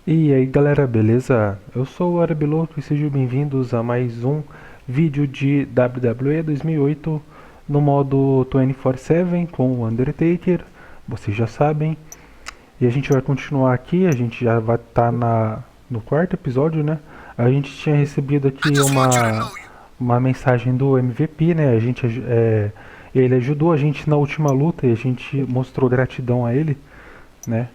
E aí galera, beleza? Eu sou o Arabe Louco e sejam bem-vindos a mais um vídeo de WWE 2008 no modo 24/7 com o Undertaker, vocês já sabem. E a gente vai continuar aqui, a gente já vai estar no quarto episódio, né? A gente tinha recebido aqui uma mensagem do MVP, né? Ele ajudou a gente na última luta e a gente mostrou gratidão a ele, né?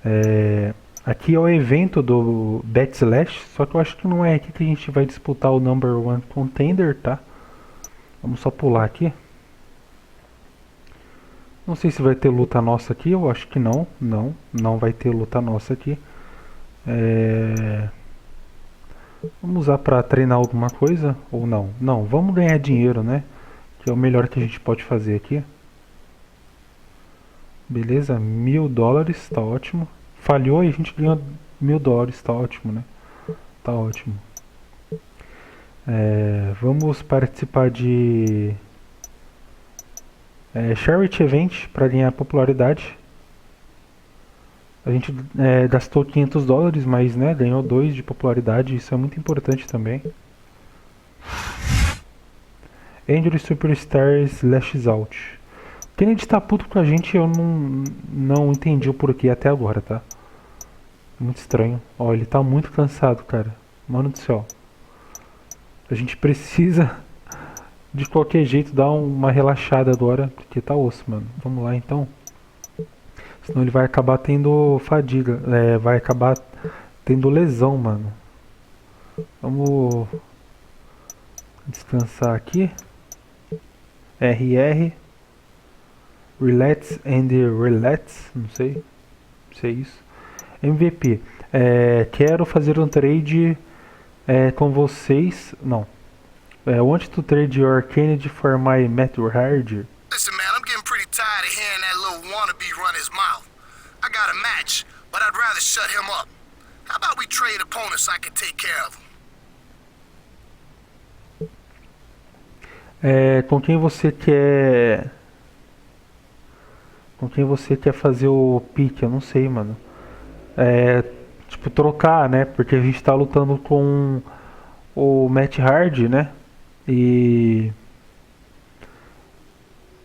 É, aqui é o evento do Backslash, só que eu acho que não é aqui que a gente vai disputar o Number One Contender, tá? Vamos só pular aqui. Não sei se vai ter luta nossa aqui, eu acho que não. Não vai ter luta nossa aqui. É... Vamos usar pra treinar alguma coisa ou não? Não, vamos ganhar dinheiro, né? Que é o melhor que a gente pode fazer aqui. Beleza, US$ 1.000, tá ótimo. Falhou e a gente ganhou US$ 1.000, tá ótimo, né? Tá ótimo. Vamos participar de Charity Event para ganhar popularidade. A gente gastou US$ 500, mas né, ganhou 2 de popularidade, isso é muito importante também. Angel Superstars Lashes Out. Kennedy tá puto com a gente, eu não entendi o porquê até agora, tá? Muito estranho. Ó, ele tá muito cansado, cara. Mano do céu. A gente precisa de qualquer jeito dar uma relaxada agora, porque tá osso, mano. Vamos lá então. Senão ele vai acabar tendo fadiga, vai acabar tendo lesão, mano. Vamos descansar aqui. RR. Relax and relax, não sei se é isso. MVP. Quero fazer um trade com vocês. Não. Want to trade your Kennedy for my Matt Hardy? Listen, man, I'm getting pretty tired of hearing that little wannabe run his mouth. I got a match, but I'd rather shut him up. How about we trade opponents so I can take care of them? Com quem você quer. Com quem você quer fazer o pique? Eu não sei, mano. Tipo, trocar, né? Porque a gente tá lutando com o Matt Hardy, né? E.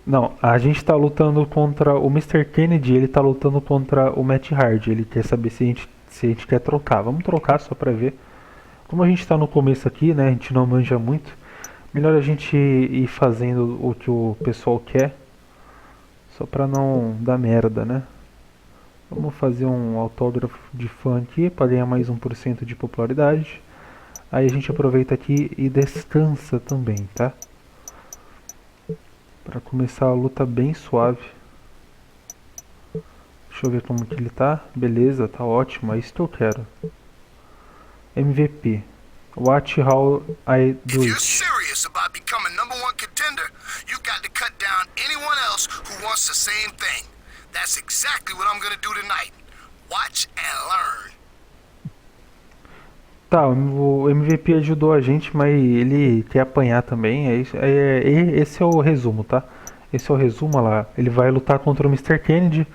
Não, a gente tá lutando contra o Mr. Kennedy, ele tá lutando contra o Matt Hardy. Ele quer saber se a gente quer trocar. Vamos trocar só pra ver. Como a gente tá no começo aqui, né? A gente não manja muito. Melhor a gente ir fazendo o que o pessoal quer. Só pra não dar merda, né? Vamos fazer um autógrafo de fã aqui para ganhar mais 1% de popularidade. Aí a gente aproveita aqui e descansa também, tá? Para começar a luta bem suave. Deixa eu ver como que ele tá. Beleza, tá ótimo, é isso que eu quero. MVP. Watch how I If do you're it. serious about becoming number one contender, you've got to cut down anyone else who wants the same thing. That's exactly what I'm gonna do tonight. Watch and learn. Tá, o MVP ajudou a gente, mas ele quer apanhar também. Esse é o resumo, tá? Esse é o resumo, olha lá. Ele vai lutar contra o Mr. Kennedy,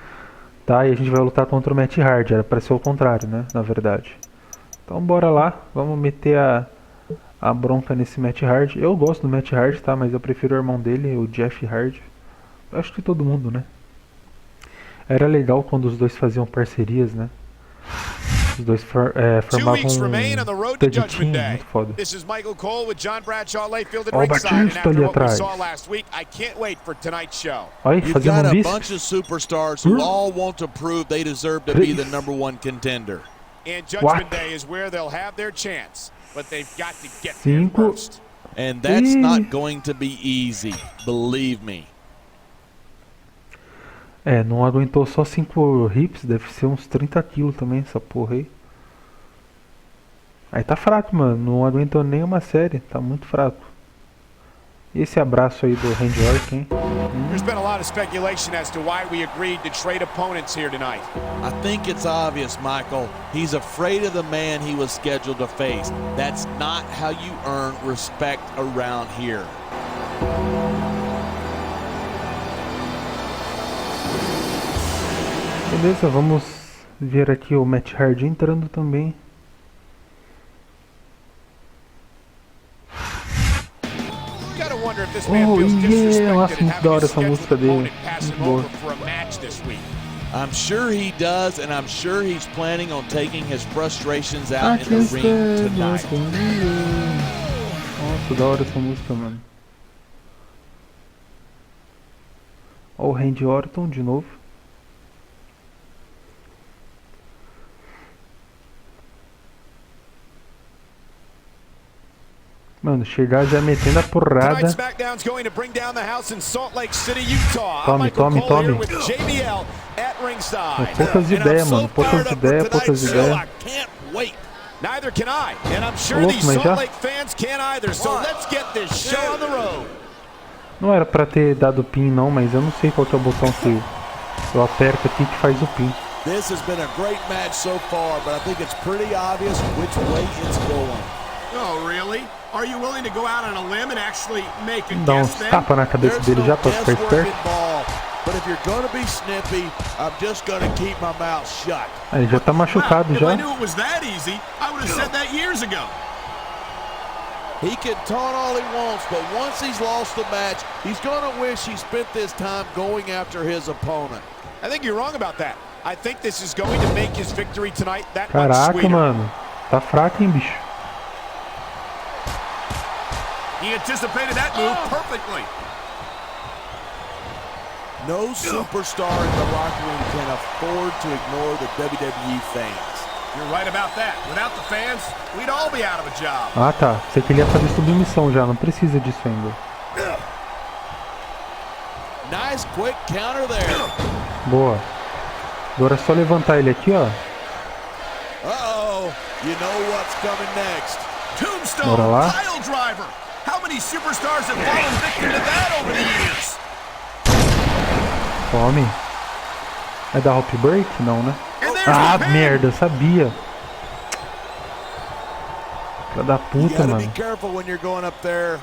tá? E a gente vai lutar contra o Matt Hardy. Era pra ser o contrário, né? Na verdade. Então bora lá, vamos meter a bronca nesse Matt Hardy. Eu gosto do Matt Hardy, tá? Mas eu prefiro o irmão dele, o Jeff Hardy. Eu acho que todo mundo, né? Era legal quando os dois faziam parcerias, né? Os dois formavam um tag team muito foda. Ó o Batista ali atrás. Olha aí, fazendo um bis. And Judgment Day is where they'll have their chance, but they've got to get there 5. first. And that's not going to be easy, believe me. Não aguentou só 5 hips, deve ser uns 30 quilos também essa porra aí. Aí tá fraco, mano, não aguentou nem uma série, tá muito fraco. E esse abraço aí do Randy Orton, hein? There's been a lot of speculation as to why we agreed to trade opponents here tonight. I think it's obvious, Michael. He's afraid of the man he was scheduled to face. That's not how you earn respect around here. Beleza, vamos Ver aqui o Matt Hardy entrando também. Oh, yeah! Nossa, muito da hora essa música dele. Muito boa. I'm sure he does, and I'm sure he's planning on taking his frustrations out in the ring tonight. Nossa, da hora essa música, mano. Ó, o Randy Orton de novo. Mano, chegar já metendo a porrada. Tome, tome, tome. Poucas ideias, mano. Poucas ideias, poucas ideias. Neither can I, and I'm sure Louco, these mas Salt já? Lake fans can't either. So let's get this show on the road. Não era pra ter dado pin não, mas eu não sei qual que é o botão que eu aperto aqui que faz o pin. This has been a great match so far, but I think it's pretty obvious which way it's going. Oh, really? Are you willing to go out on a limb and actually make a Dá uns guess then? tapas na cabeça dele já pra ficar esperto. But if you're gonna be snippy, I'm just gonna keep my mouth shut. Ele já tá machucado If I já. knew it was that easy, I would have said that years ago. He can taunt all he wants, but once he's lost the match, he's gonna wish he spent this time going after his opponent. I think you're wrong about that. I think this is going to make his victory tonight that much Caraca, sweeter. mano. Tá fraco, hein, bicho. He anticipated that move perfectly. No superstar in the locker room can afford to ignore the WWE fans. You're right about that. Without the fans, we'd all be out of a job. Ah, tá. Você queria fazer submissão já, não precisa disso ainda. Nice quick counter there. Boa. Agora é só levantar ele aqui, ó. Uh-oh. You know what's coming next. Tombstone Bora lá. pile driver. How many superstars have fallen victim to that over the years? Tome. É da Hope Break? Não, né? And there's Ah, the pin. merda, eu sabia. Filha da You puta, gotta be mano. careful when you're going up there.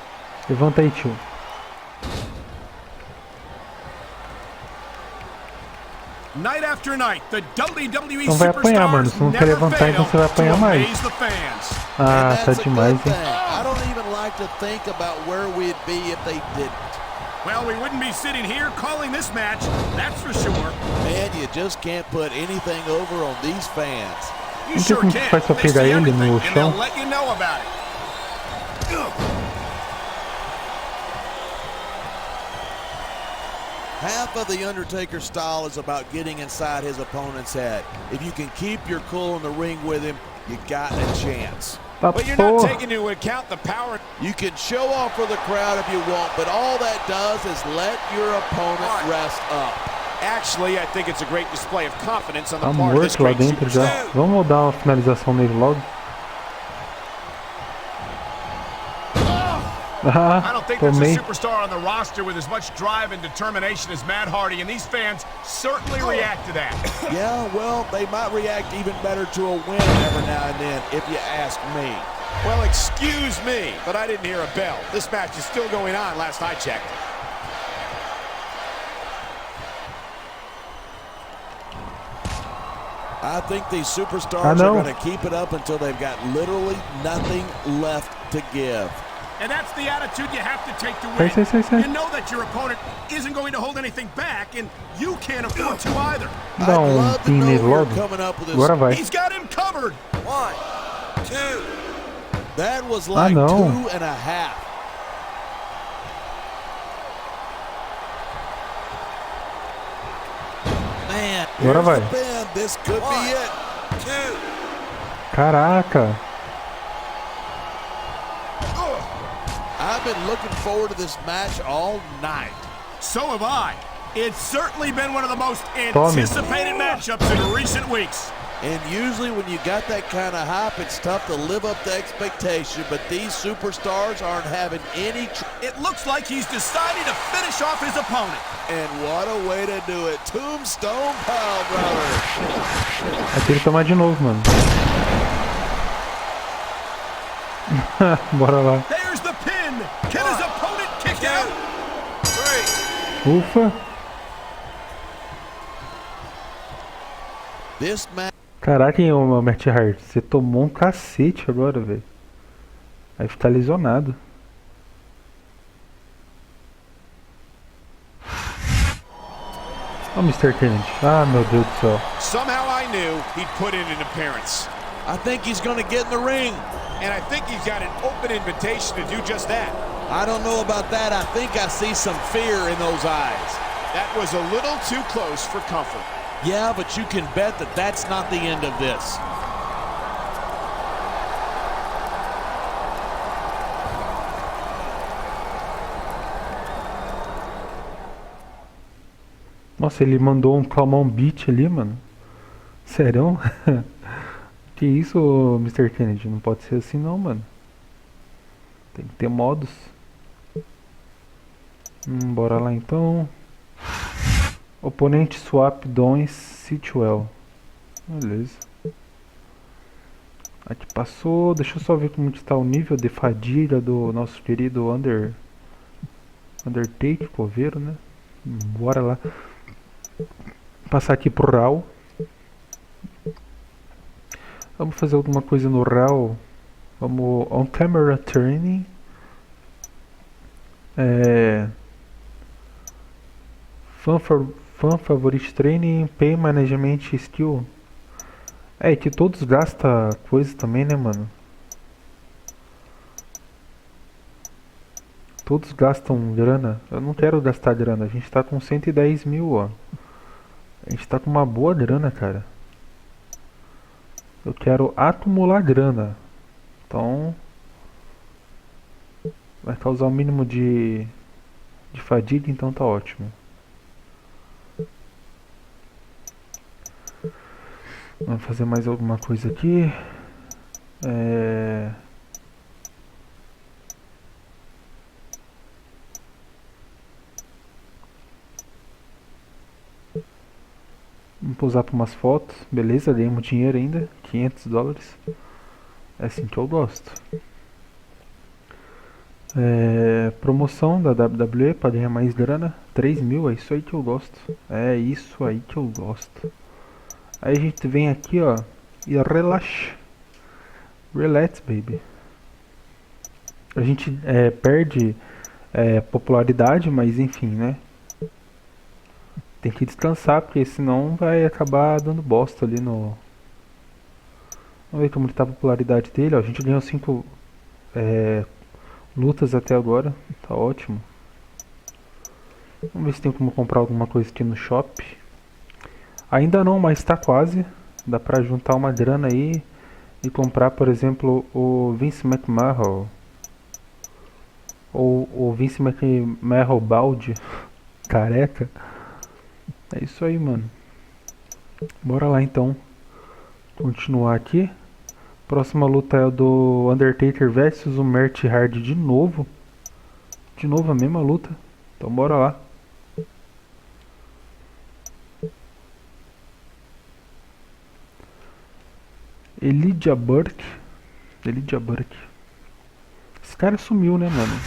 Levanta aí, tio. Night after night, the WWE Então vai apanhar, mano. Se não quer levantar, então você vai apanhar mais. Ah, tá demais, hein? I don't even like to think about where we'd be if they didn't. Well, we wouldn't be sitting here calling this match, that's for sure. Man, you just can't put anything over on these fans. You Não sei sure como que can. faz pra They pegar see ele everything, no and they'll chão. let you know about it. Half of the Undertaker's style is about getting inside his opponent's head. If you can keep your cool in the ring with him, you got a chance. Tá But you're not porra. taking into account the power. You can show off for the crowd if you want, but all that does is let your opponent rest up. Actually, I think it's a great display of confidence on the Tá part of this morto lá great dentro já. superstar. Vamos dar uma finalização nele logo. I Ah, don't think there's a tomei. superstar on the roster with as much drive and determination as Matt Hardy, and these fans certainly react to that. Yeah, well, they might react even better to a win every now and then, if you ask me. Well, excuse me, but I didn't hear a bell. This match is still going on, last I checked. I think these superstars are going to keep it up until they've got literally nothing left to give. And that's the attitude you have to take to win. Sai. You know that your opponent isn't going to hold anything back, and you can't afford to either. Dá um pin nele logo. Agora vai. He's got him covered. 1, 2. That was like não. 2.5. Man, Agora vai. This could be it. 2. Caraca. I've been looking forward to this match all night. So have I. It's certainly been one of the most anticipated matchups in recent weeks. And usually when you got that kind of hype, it's tough to live up to expectation, but these superstars aren't having any It looks like he's decided to finish off his opponent. And what a way to do it. Tombstone pile brother. Vai ter que tomar de novo, mano. Bora lá. There's the pin. Can his opponent kick out? 3. Ufa. This match. Caraca, hein, ô Matt Hart, você tomou um cacete agora, velho. Vai ficar lesionado. Ó, Mr. Kennedy. Ah, meu Deus do céu. Somehow I knew he'd put in an appearance. I think he's going to get in the ring. And I think he's got an open invitation to do just that. I don't know about that. I think I see some fear in those eyes. That was a little too close for comfort. Yeah, but you can bet that that's not the end of this. Nossa, ele mandou um calm on beat ali, mano. Sério? Que isso, Mr. Kennedy? Não pode ser assim não, mano. Tem que ter modos. Bora lá então. Oponente swap dons situel. Beleza. Aqui passou. Deixa eu só ver como está o nível de fadiga do nosso querido Undertake, coveiro, né? Bora lá. Passar aqui pro Raw. Vamos fazer alguma coisa no Raw. Vamos on camera training. Fan favorite training, pay management skill. É que todos gastam coisa também, né, mano? Todos gastam grana. Eu não quero gastar grana. A gente tá com 110 mil, ó. A gente tá com uma boa grana, cara. Eu quero acumular grana. Então vai causar o mínimo de fadiga, então tá ótimo. Vamos fazer mais alguma coisa aqui. Vamos pousar para umas fotos. Beleza, ganhamos dinheiro ainda. $500. É assim que eu gosto. Promoção da WWE para ganhar mais grana. 3 mil, é isso aí que eu gosto. É isso aí que eu gosto. Aí a gente vem aqui, ó, e relaxa. Relax, baby. A gente perde popularidade, mas enfim, né? Tem que descansar, porque senão vai acabar dando bosta ali no... Vamos ver como está a popularidade dele, ó. A gente ganhou 5 lutas até agora. Tá ótimo. Vamos ver se tem como comprar alguma coisa aqui no shop. Ainda não, mas tá quase. Dá pra juntar uma grana aí e comprar, por exemplo, o Vince McMahon. Ou o Vince McMahon balde. Careca. É isso aí, mano. Bora lá então. Continuar aqui. Próxima luta é o do Undertaker versus o Matt Hard de novo. De novo a mesma luta. Então bora lá. Elijah Burke. Esse cara sumiu, né, mano?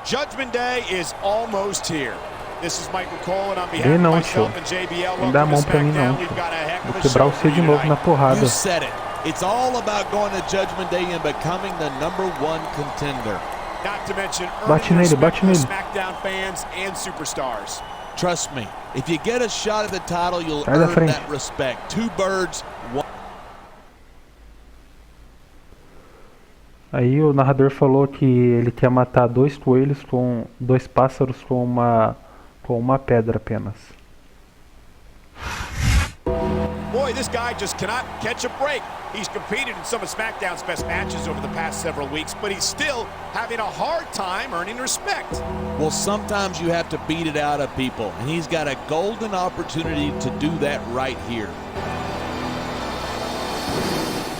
Judgment Day is almost here. This is Michael Cole and on behalf of myself and JBL. Não dá a mão pra mim não. Vou quebrar você de novo na porrada. You said it. It's all about going to Judgment Day and becoming the #1 contender. Not to mention bate nele. SmackDown fans and superstars. Trust me, if you get a shot at the title, you'll earn that respect. 2 birds, 1. Aí o narrador falou que ele quer matar 2 coelhos com 2 pássaros com uma pedra apenas. Boy, this guy just cannot catch a break. He's competed in some of SmackDown's best matches over the past several weeks, but he's still having a hard time earning respect. Well, sometimes you have to beat it out of people, and he's got a golden opportunity to do that right here.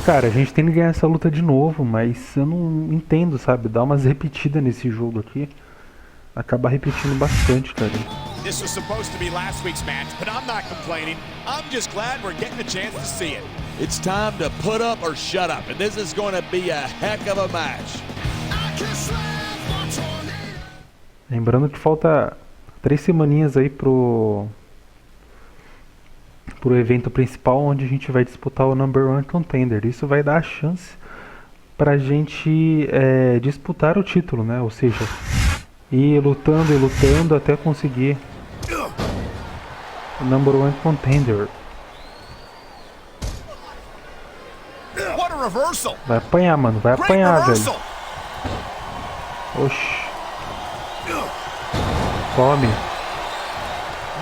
Cara, a gente tem que ganhar essa luta de novo, mas eu não entendo, sabe? Dá umas repetidas nesse jogo aqui. Acaba repetindo bastante, cara. This was supposed to be last week's match, but I'm not complaining. I'm just glad we're getting a chance to see it. It's time to put up or shut up, and this is going to be a heck of a match. Lembrando que falta 3 semaninhas aí pro evento principal, onde a gente vai disputar o Number One Contender. Isso vai dar a chance pra gente disputar o título, né? Ou seja, ir lutando e lutando até conseguir o Number One Contender. What a reversal. Vai apanhar, mano. Vai Great apanhar, velho. reversal. Oxi. Tome.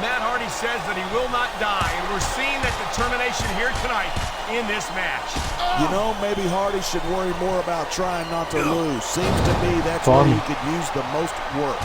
Matt Hardy says that he will not die, and we're seeing that determination here tonight in this match. You know, maybe Hardy should worry more about trying not to lose. Seems to me that's where he could use the most work.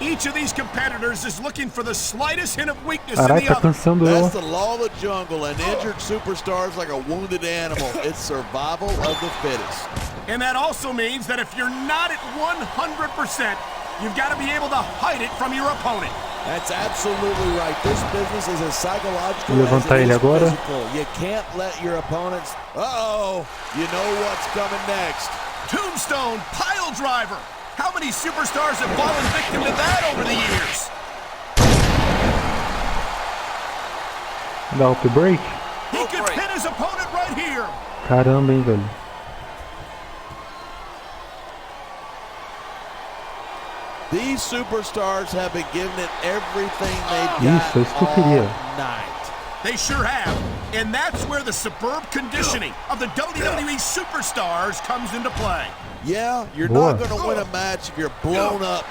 Each of these competitors is looking for the slightest hint of weakness in Caralho, the tá other. cansando eu. That's the law of the jungle. An injured superstar is like a wounded animal. It's survival of the fittest. And that also means that if you're not at 100%, you've got to be able to hide it from your opponent. That's absolutely right. This business is as psychological Vou as levantar it ele is agora. physical. You can't let your opponents... Uh-oh. You know what's coming next. Tombstone pile driver. How many superstars have fallen victim to that over the years? Dá up break? He could pin his opponent right here. Caramba, hein, velho. These superstars have been giving it everything they've got Isso, é isso que eu all queria. night. They sure have. And that's where the superb conditioning of the WWE superstars comes into play. Yeah, you're Boa. not going to win a match if you're blown up.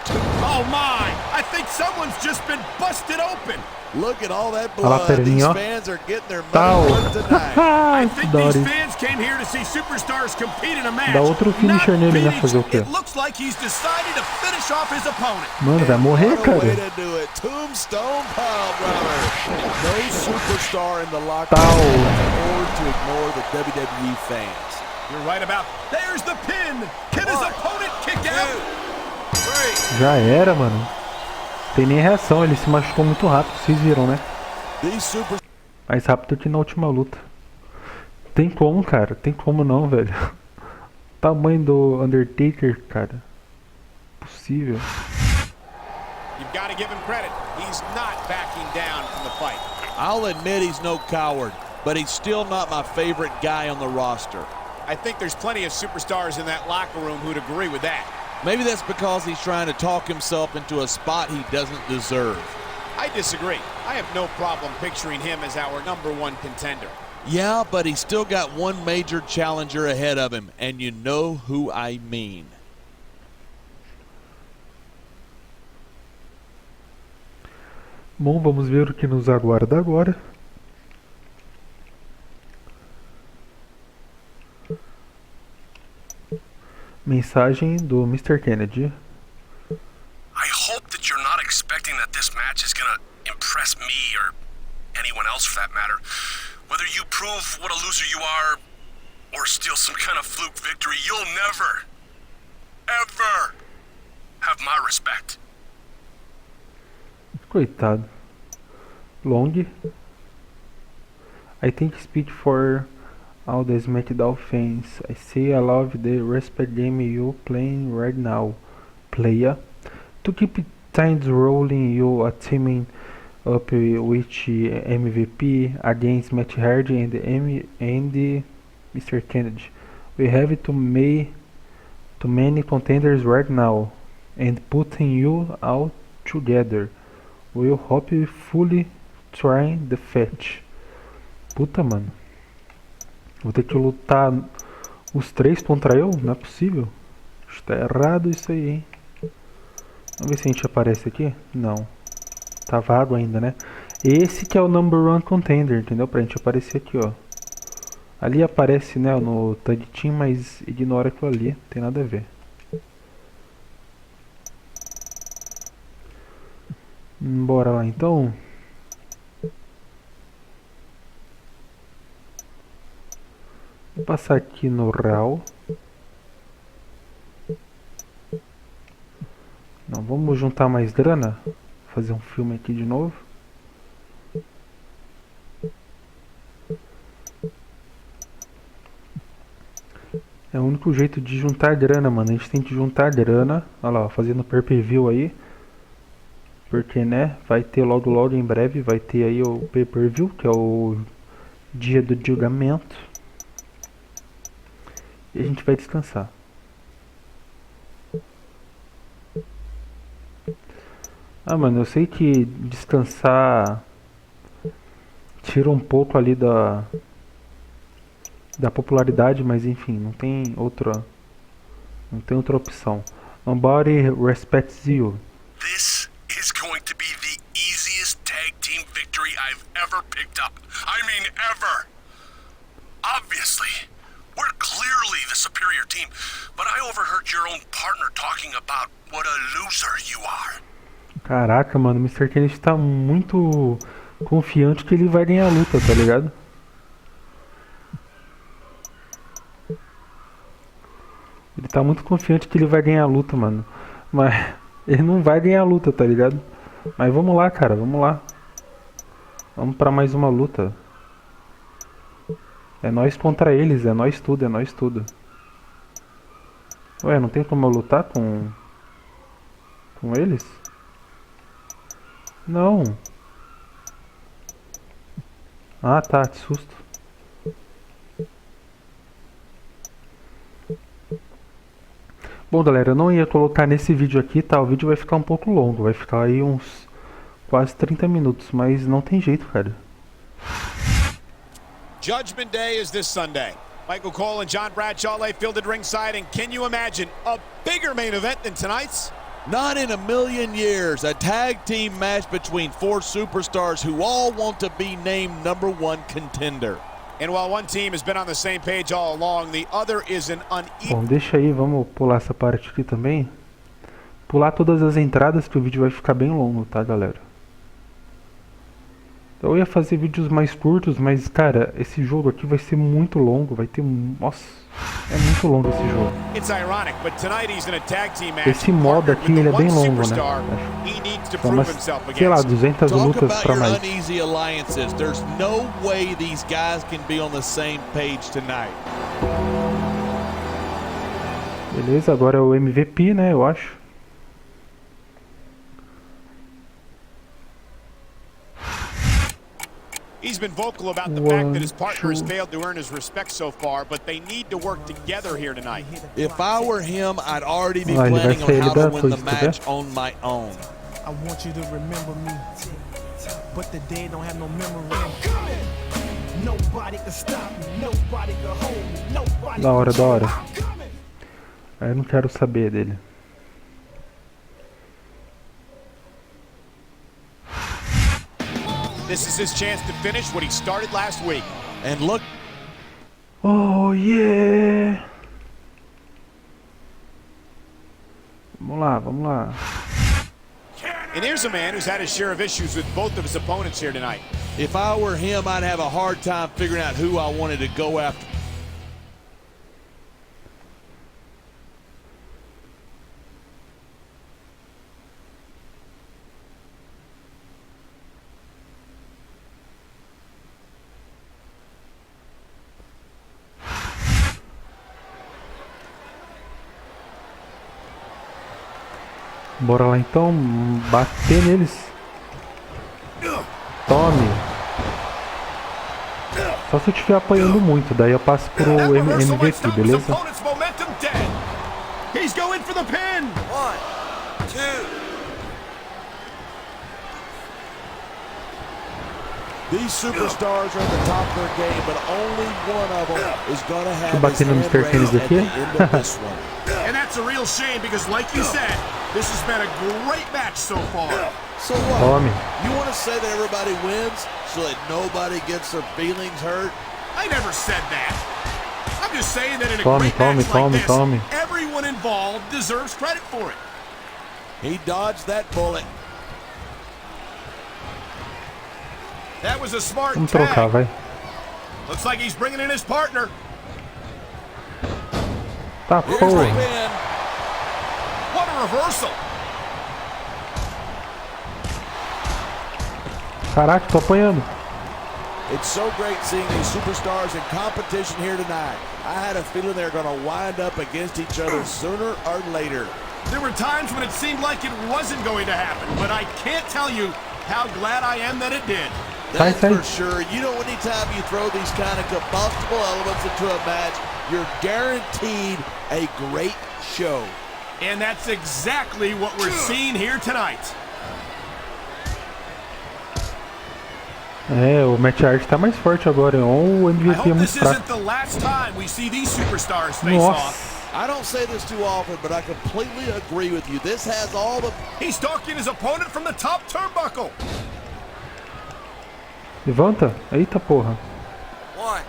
Oh my! I think someone's just been busted open. Look at all that Olha lá a blood. These perninha, ó. fans are getting their Tal. money worth tonight. I Que think da hora these isso. fans came here to see superstars compete in a match. Dá outro finisher not nele, né? beat Fazer o each- quê? It looks like he's decided to finish off his opponent. Mano, vai morrer, What a way cara. to do it. Tombstone pile driver. No superstar in the locker Tal. room can afford to ignore the WWE fans. You're right about. There's the pin. Can his opponent kick out? Já era, mano. Tem nem reação, ele se machucou muito rápido, vocês viram, né? These super Mais rápido que na última luta. Tem como, cara? Tem como não, velho. Tamanho do Undertaker, cara. Possível. You've got to give him credit. He's not backing down from the fight. I'll admit he's no coward, but he's still not my favorite guy on the roster. I think there's plenty of superstars in that locker room who'd agree with that. Maybe that's because he's trying to talk himself into a spot he doesn't deserve. I disagree. I have no problem picturing him as our #1 contender. Yeah, but he's still got one major challenger ahead of him, and you know who I mean. Bom, vamos ver o que nos aguarda agora. Mensagem do Mr. Kennedy. I hope that you're not expecting that this match is gonna impress me or anyone else for that matter. Whether you prove what a loser you are or steal some kind of fluke victory, you'll never, ever have my respect. Coitado. Long. I think speak for all the SmackDown fans. I say I love the respect game you playing right now, player. To keep things rolling, you are teaming up with MVP against Matt Hardy and Mr. Kennedy. We have too many contenders right now, and putting you all together will hope you fully try the fetch. Puta, mano. Vou ter que lutar os três contra eu? Não é possível. Está errado isso aí, hein? Vamos ver se a gente aparece aqui. Não. Tá vago ainda, né? Esse que é o #1 contender, entendeu? Pra gente aparecer aqui, ó. Ali aparece, né, no tag team, mas ignora aquilo ali. Não tem nada a ver. Bora lá, então. Vou passar aqui no Raw. Não, vamos juntar mais grana. Fazer um filme aqui de novo. É o único jeito de juntar grana, mano. A gente tem que juntar grana. Olha lá, ó, fazendo pay-per-view aí. Porque, né, vai ter logo logo em breve, vai ter aí o pay-per-view, que é o dia do julgamento. E a gente vai descansar. Ah, mano, eu sei que descansar tira um pouco ali da popularidade, mas enfim, não tem outra opção. Nobody respects you. This is going to be the easiest tag team victory I've ever picked up. I mean, ever. Obviously, we're clearly the superior team, but I overheard your own partner talking about what a loser you are. Caraca, mano, o Mr. Kennedy tá muito confiante que ele vai ganhar a luta, tá ligado? Ele tá muito confiante que ele vai ganhar a luta, mano. Mas ele não vai ganhar a luta, tá ligado? Mas vamos lá, cara, vamos lá. Vamos pra mais uma luta. É nós contra eles, é nós tudo, é nós tudo. Ué, não tem como eu lutar com eles? Não. Ah, tá, que susto. Bom, galera, eu não ia colocar nesse vídeo aqui, tá? O vídeo vai ficar um pouco longo, vai ficar aí uns quase 30 minutos, mas não tem jeito, cara. Judgment Day is this Sunday. Michael Cole and John Bradshaw lay fielded ringside, and can you imagine a bigger main event than tonight's? Not in a million years. A tag team match between four superstars who all want to be named #1 contender. And while one team has been on the same page all along, the other is an Bom, deixa aí, vamos pular essa parte aqui também. Pular todas as entradas que o vídeo vai ficar bem longo, tá, galera? Eu ia fazer vídeos mais curtos, mas, cara, esse jogo aqui vai ser muito longo, vai ter... Nossa, é muito longo esse jogo. Esse modo aqui, ele é bem longo, né? São umas, sei lá, 200 lutas pra mais. Beleza, agora é o MVP, né, eu acho. He's been vocal about the fact that his partner has failed to earn his respect so far, but they need to work together here tonight. If I were him, I'd already be planning on how to win the match on my own. I want you to remember me, but the dead don't have no memory. Nobody can stop me, nobody can hold me, nobody. Da hora, da hora. Eu não quero saber dele. This is his chance to finish what he started last week. And look. Oh, yeah! Vamos lá, vamos lá. And here's a man who's had his share of issues with both of his opponents here tonight. If I were him, I'd have a hard time figuring out who I wanted to go after. Bora lá então, bater neles. Tome. Só se eu estiver apanhando muito, daí eu passo pro MVP, beleza? He's going for the pin. 1, 2. These superstars are at the top of their game, but only one of them is going to have Deixa eu bater no Mr. Kennedy aqui. And that's a real shame because, like you said, this has been a great match so far. So what? Tome. You want to say that everybody wins so that nobody gets their feelings hurt? I never said that. I'm just saying that in a Tome, great tome, match tome, like this, tome. everyone involved deserves credit for it. He dodged that bullet. That was a smart Vamos trocar, tag. vai. Looks like he's bringing in his partner. Tá, Here's the porra. pin. What a reversal. Caraca, tô apanhando. It's so great seeing these superstars in competition here tonight. I had a feeling they're going to wind up against each other sooner or later. There were times when it seemed like it wasn't going to happen, but I can't tell you how glad I am that it did. That's for sure. You know, anytime you throw these kind of combustible elements into a match, you're guaranteed a great show. And that's exactly what we're seeing here tonight. É, o match art tá mais forte agora, ou o MVP é muito fraco. This isn't the last time we see these superstars face off. I don't say this too often, but I completely agree with you. This has all the... He's stalking his opponent from the top turnbuckle. Levanta. Eita porra. One.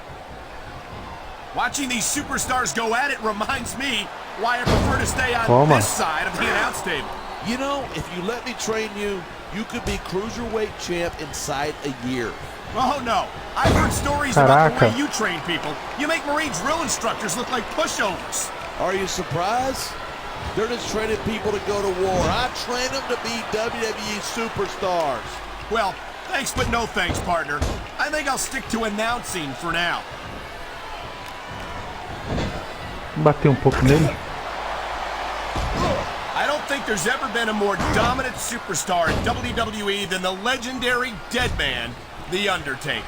Watching these superstars go at it reminds me why I prefer to stay on this side of the announce table. You know, if you let me train you, you could be cruiserweight champ inside a year. Oh no, I've heard stories about the way you train people. You make Marine drill instructors look like pushovers. Are you surprised? They're just training people to go to war. I train them to be WWE superstars. Well, thanks but no thanks, partner. I think I'll stick to announcing for now. Bateu pouco nele. I don't think there's ever been a more dominant superstar in WWE than the legendary dead man, The Undertaker.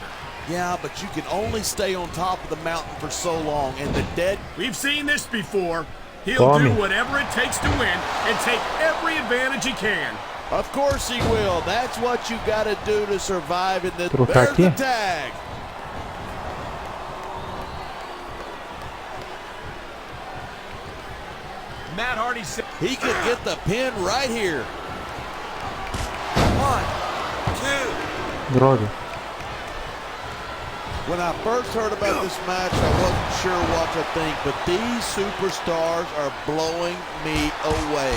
Yeah, but you can only stay on top of the mountain for so long, and the dead... We've seen this before. He'll do whatever it takes to win and take every advantage he can. Of course he will. That's what you got to do to survive in this. Trocar There's the tag. Matt Hardy said he could get the pin right here. 1, 2. Droga. When I first heard about this match, I wasn't sure what to think, but these superstars are blowing me away.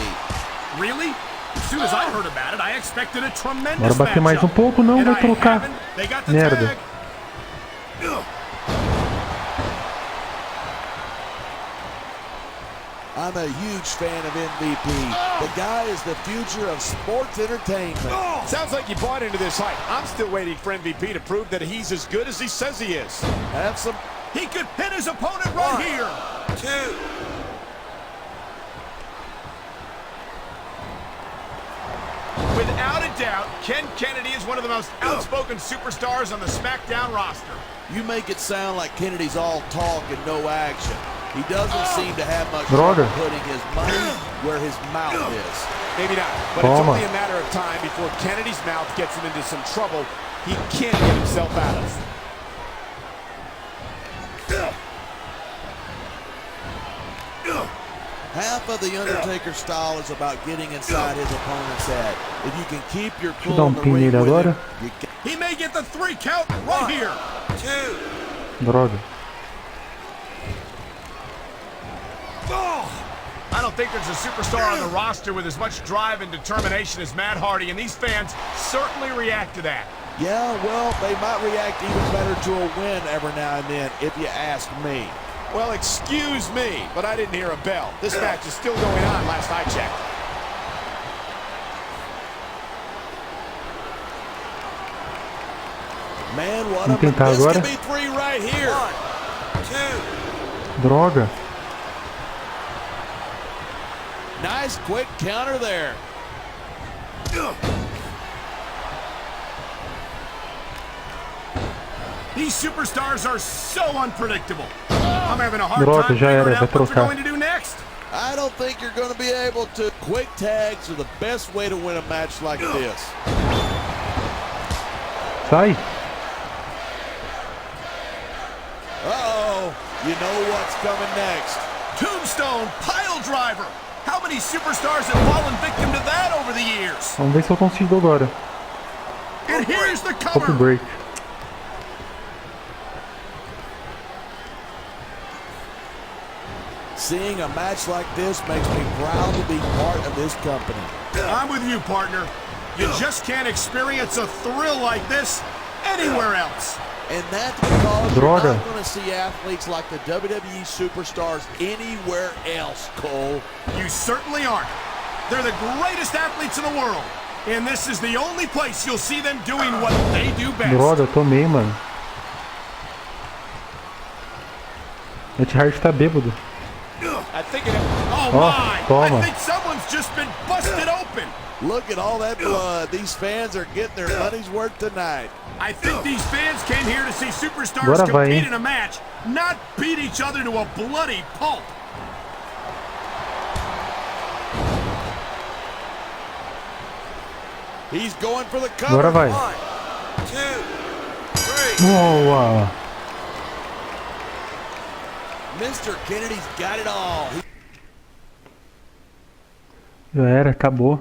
Really? As soon as I heard about it, I expected a tremendous Bora bater mais pouco, não vai trocar. Merda. I'm a huge fan of MVP. The guy is the future of sports entertainment. Sounds like you bought into this hype. I'm still waiting for MVP to prove that he's as good as he says he is. Have some... He could pin his opponent right here. 2. Without a doubt, Ken Kennedy is one of the most outspoken superstars on the SmackDown roster. You make it sound like Kennedy's all talk and no action. He doesn't seem to have much trouble putting his money where his mouth is. Maybe not, but it's only a matter of time before Kennedy's mouth gets him into some trouble he can't get himself out of. Half of the Undertaker style is about getting inside his opponent's head. If you can keep your cool in the ring with him, he may get the 3 count right here. 2. Droga. I don't think there's a superstar on the roster with as much drive and determination as Matt Hardy, and these fans certainly react to that. Yeah, well, they might react even better to a win every now and then, if you ask me. Well, excuse me, but I didn't hear a bell. This match is still going on last I checked. Man, what a... This could be 3 right here. 1, 2. Droga. Nice quick counter there. These superstars are so unpredictable. I'm having a hard time já era, figuring vai out what they're trocar. going to do next. I don't think you're going to be able to. Quick tags are the best way to win a match like this. Sai. Uh-oh. You know what's coming next. Tombstone pile driver. How many superstars have fallen victim to that over the years? Vamos ver se eu consigo agora. And here's the Top cover. break. Seeing a match like this makes me proud to be part of this company. I'm with you, partner. You just can't experience a thrill like this anywhere else. And that's because you're not going to see athletes like the WWE superstars anywhere else, Cole. You certainly aren't. They're the greatest athletes in the world. And this is the only place you'll see them doing what they do best. Droga, tomei, mano. Bret Hart tá bêbado. Oh my! Toma. I think someone's just been busted open. Look at all that blood. These fans are getting their money's worth tonight. I think these fans came here to see superstars Agora vai, compete hein? in a match, not beat each other to a bloody pulp. He's going for the cover. Agora vai. 1, 2, 3. Boa! Mr. Kennedy's got it all. Já era, acabou.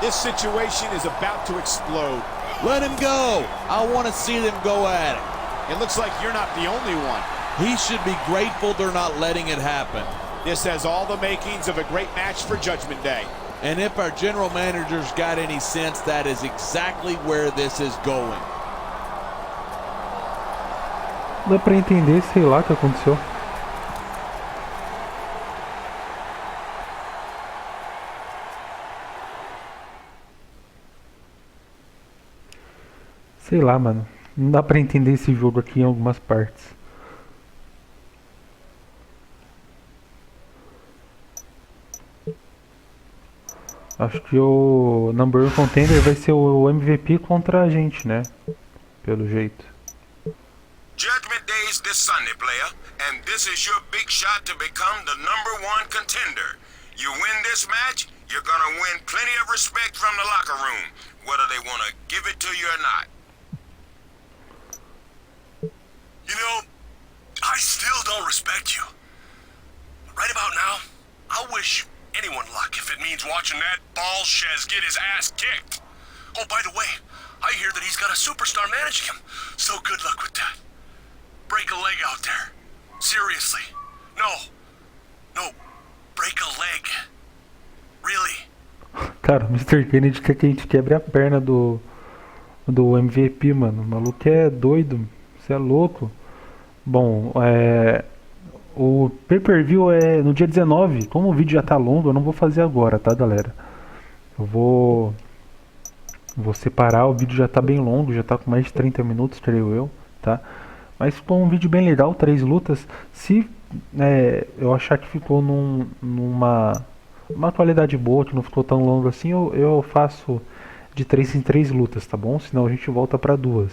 This situation is about to explode. Let him go. I want to see them go at it. It looks like you're not the only one. He should be grateful they're not letting it happen. This has all the makings of a great match for Judgment Day. And if our general manager's got any sense, that is exactly where this is going. Dá pra entender, sei lá o que aconteceu. Sei lá, mano. Não dá pra entender esse jogo aqui em algumas partes. Acho que o number 1 contender vai ser o MVP contra a gente, né? Pelo jeito. Judgment Day's this Sunday, player, and this is your big shot to become the #1 contender. You win this match, you're gonna win plenty of respect from the locker room, whether they wanna give it to you or not. You know, I still don't respect you. Right about now, I wish anyone luck if it means watching that ball shez get his ass kicked. Oh, by the way, I hear that he's got a superstar managing him, so good luck with that. Break a leg out there. Seriously. No, break a leg. Really. Cara, o Mr. Kennedy quer que a gente quebre a perna do MVP, mano. O maluco é doido. Você é louco. Bom, o pay-per-view é no dia 19. Como o vídeo já tá longo, eu não vou fazer agora, tá, galera? Eu vou separar. O vídeo já tá bem longo, já tá com mais de 30 minutos, creio eu, tá? Mas ficou um vídeo bem legal, 3 lutas. Se eu achar que ficou numa qualidade boa, que não ficou tão longo assim, eu faço de 3 em 3 lutas, tá bom? Senão a gente volta pra 2.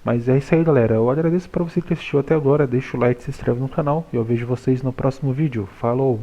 Mas é isso aí, galera. Eu agradeço para você que assistiu até agora. Deixa o like, se inscreve no canal e eu vejo vocês no próximo vídeo. Falou!